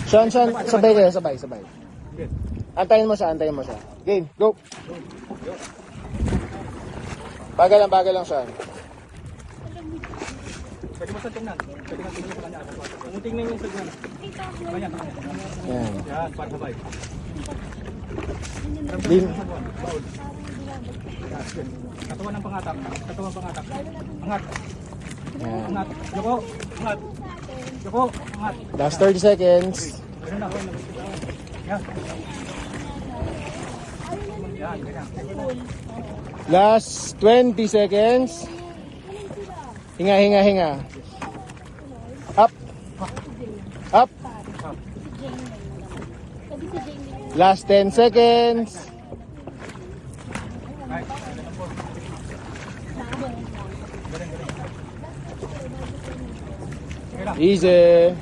Sean, sabay kayo, sabay. Antayin mo siya. Game, go. Bagal lang, Sean. Pwede mo sa tingnan. Pwede mo tingnan sa kanya. Kung tingnan yung sa tingnan. Ayan. Yan, para sabay. Katawan ng pangatak. Angat. Angat. Yoko. Angat. Last 30 seconds. Ganun na. Yan. Yan, ganyan. Last 20 seconds. Hinga. Up. Last 10 seconds. Easy.